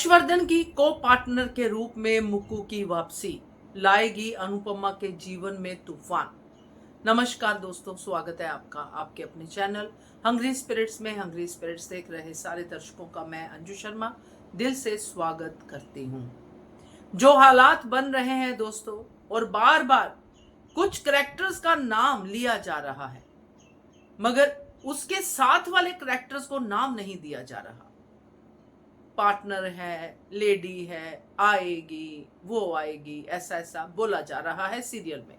हर्षवर्धन की को पार्टनर के रूप में मुक्कू की वापसी लाएगी अनुपमा के जीवन में तूफान। नमस्कार दोस्तों, स्वागत है आपका आपके अपने चैनल हंग्री स्पिरिट्स में। हंग्री स्पिरिट्स देख रहे सारे दर्शकों का मैं अंजू शर्मा दिल से स्वागत करती हूँ। जो हालात बन रहे हैं दोस्तों, और बार बार कुछ कैरेक्टर्स का नाम लिया जा रहा है मगर उसके साथ वाले कैरेक्टर्स को नाम नहीं दिया जा रहा। पार्टनर है, लेडी है, आएगी, वो आएगी, ऐसा ऐसा बोला जा रहा है सीरियल में,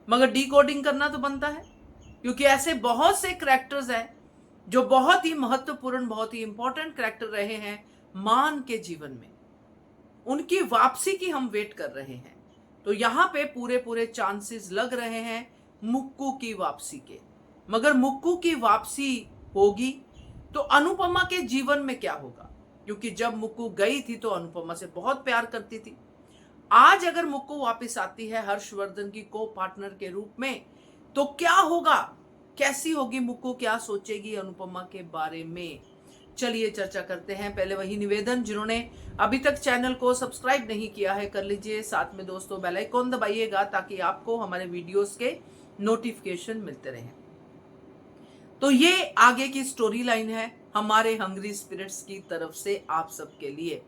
मगर डिकोडिंग करना तो बनता है, क्योंकि ऐसे बहुत से कैरेक्टर्स हैं जो बहुत ही महत्वपूर्ण, बहुत ही इंपॉर्टेंट कैरेक्टर रहे हैं मान के जीवन में। उनकी वापसी की हम वेट कर रहे हैं। तो यहाँ पे पूरे चांसेस लग रहे हैं मुक्कू की वापसी के। मगर मुक्कू की वापसी होगी तो अनुपमा के जीवन में क्या होगा? क्योंकि जब मुक्कू गई थी तो अनुपमा से बहुत प्यार करती थी। आज अगर मुक्कू वापस आती है हर्षवर्धन की को पार्टनर के रूप में, तो क्या होगा? कैसी होगी मुक्कू? क्या सोचेगी अनुपमा के बारे में? चलिए चर्चा करते हैं। पहले वही निवेदन, जिन्होंने अभी तक चैनल को सब्सक्राइब नहीं किया है कर लीजिए। साथ में दोस्तों बेल आइकॉन दबाइएगा ताकि आपको हमारे वीडियोस के नोटिफिकेशन मिलते रहें। तो ये आगे की स्टोरी लाइन है हमारे हंग्री स्पिरिट्स की तरफ से आप सबके लिए,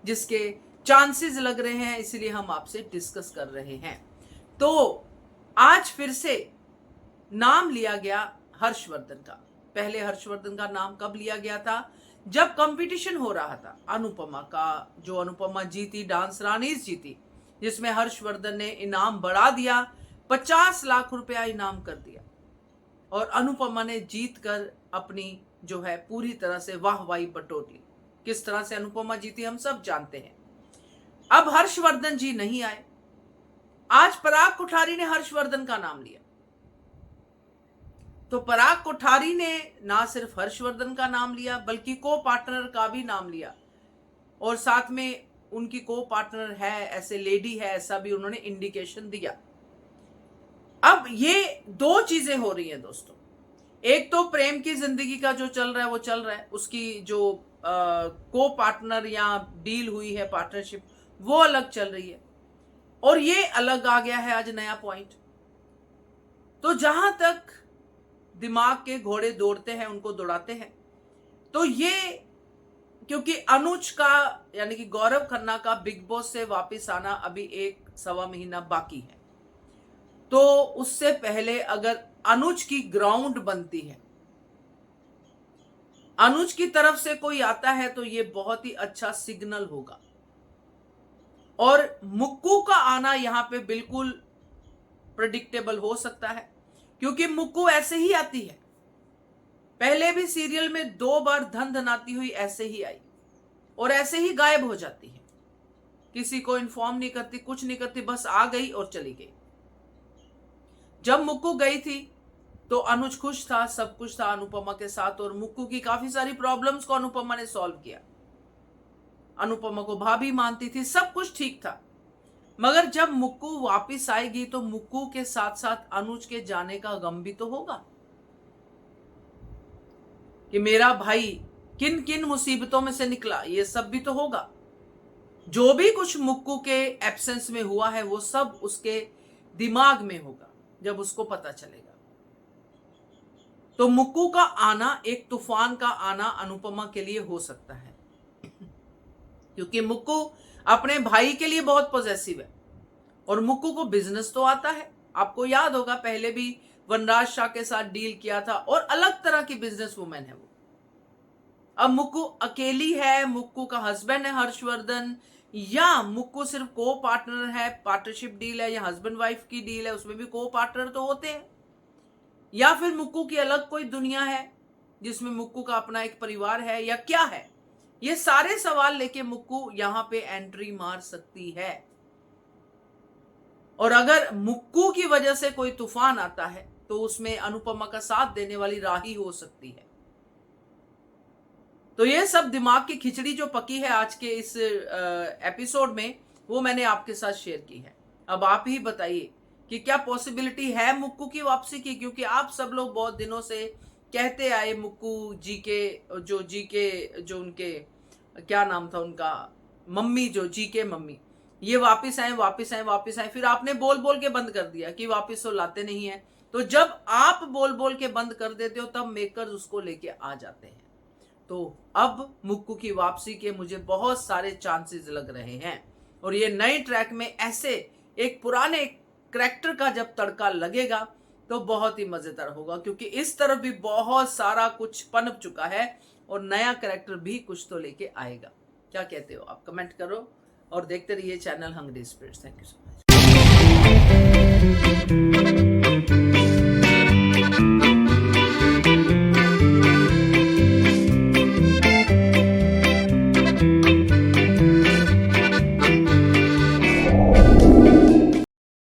जिसके चांसेस लग रहे हैं, इसलिए हम आपसे डिस्कस कर रहे हैं। तो आज फिर से नाम लिया गया हर्षवर्धन का। पहले हर्षवर्धन का नाम कब लिया गया था? जब कंपटीशन हो रहा था अनुपमा का, जो अनुपमा जीती, डांस रानीज जीती, जिसमें हर्षवर्धन ने इनाम बढ़ा दिया, 50 लाख रुपया इनाम कर दिया, और अनुपमा ने जीत कर अपनी जो है पूरी तरह से वाहवाही बटोर ली। किस तरह से अनुपमा जीती हम सब जानते हैं। अब हर्षवर्धन जी नहीं आए। आज पराग कोठारी ने हर्षवर्धन का नाम लिया। तो पराग कोठारी ने ना सिर्फ हर्षवर्धन का नाम लिया बल्कि को पार्टनर का भी नाम लिया, और साथ में उनकी को पार्टनर है, ऐसे लेडी है, ऐसा भी उन्होंने इंडिकेशन दिया। अब ये दो चीजें हो रही हैं दोस्तों। एक तो प्रेम की जिंदगी का जो चल रहा है वो चल रहा है, उसकी जो को पार्टनर या डील हुई है, पार्टनरशिप, वो अलग चल रही है, और ये अलग आ गया है आज नया पॉइंट। तो जहां तक दिमाग के घोड़े दौड़ते हैं उनको दौड़ाते हैं। तो ये क्योंकि अनुज का यानी कि गौरव खन्ना का बिग बॉस से वापस आना अभी 1-1.25 महीना बाकी है, तो उससे पहले अगर अनुज की ग्राउंड बनती है, अनुज की तरफ से कोई आता है, तो ये बहुत ही अच्छा सिग्नल होगा। और मुक्कू का आना यहां पे बिल्कुल प्रेडिक्टेबल हो सकता है, क्योंकि मुक्कू ऐसे ही आती है। पहले भी सीरियल में 2 बार धन धनाती हुई ऐसे ही आई और ऐसे ही गायब हो जाती है। किसी को इन्फॉर्म नहीं करती, कुछ नहीं करती, बस आ गई और चली गई। जब मुक्कू गई थी तो अनुज खुश था, सब कुछ था अनुपमा के साथ, और मुक्कू की काफी सारी प्रॉब्लम्स को अनुपमा ने सॉल्व किया। अनुपमा को भाभी मानती थी, सब कुछ ठीक था। मगर जब मुक्कू वापस आएगी तो मुक्कू के साथ साथ अनुज के जाने का गम भी तो होगा कि मेरा भाई किन किन मुसीबतों में से निकला, ये सब भी तो होगा। जो भी कुछ मुक्कू के एब्सेंस में हुआ है वो सब उसके दिमाग में होगा जब उसको पता चलेगा। तो मुक्कू का आना, एक तूफान का आना अनुपमा के लिए हो सकता है, क्योंकि मुक्कू अपने भाई के लिए बहुत पॉजेसिव है, और मुक्कू को बिजनेस तो आता है। आपको याद होगा पहले भी वनराज शाह के साथ डील किया था, और अलग तरह की बिजनेस वुमेन है वो। अब मुक्कू अकेली है, मुक्कू का हस्बैंड है हर्षवर्धन, या मुक्कू सिर्फ को पार्टनर है, पार्टनरशिप डील है, या हस्बैंड वाइफ की डील है, उसमें भी को पार्टनर तो होते हैं, या फिर मुक्कू की अलग कोई दुनिया है जिसमें मुक्कू का अपना एक परिवार है, या क्या है? ये सारे सवाल लेके मुक्कू यहां पे एंट्री मार सकती है। और अगर मुक्कू की वजह से कोई तूफान आता है तो उसमें अनुपमा का साथ देने वाली राही हो सकती है। तो ये सब दिमाग की खिचड़ी जो पकी है आज के इस एपिसोड में, वो मैंने आपके साथ शेयर की है। अब आप ही बताइए कि क्या पॉसिबिलिटी है मुक्कू की वापसी की? क्योंकि आप सब लोग बहुत दिनों से कहते आए मुक्कू जी के जो उनके क्या नाम था उनका, मम्मी जो जी के मम्मी, ये वापस आए वापस आए वापस आए, फिर आपने बोल बोल के बंद कर दिया कि वापस तो लाते नहीं है। तो जब आप बोल बोल के बंद कर देते हो तब मेकर्स उसको लेके आ जाते हैं। तो अब मुक्कू की वापसी के मुझे बहुत सारे चांसेस लग रहे हैं, और ये नए ट्रैक में ऐसे एक पुराने करैक्टर का जब तड़का लगेगा तो बहुत ही मजेदार होगा, क्योंकि इस तरफ भी बहुत सारा कुछ पनप चुका है और नया करैक्टर भी कुछ तो लेके आएगा। क्या कहते हो आप? कमेंट करो और देखते रहिए channel hungry spirits. Thank you so much.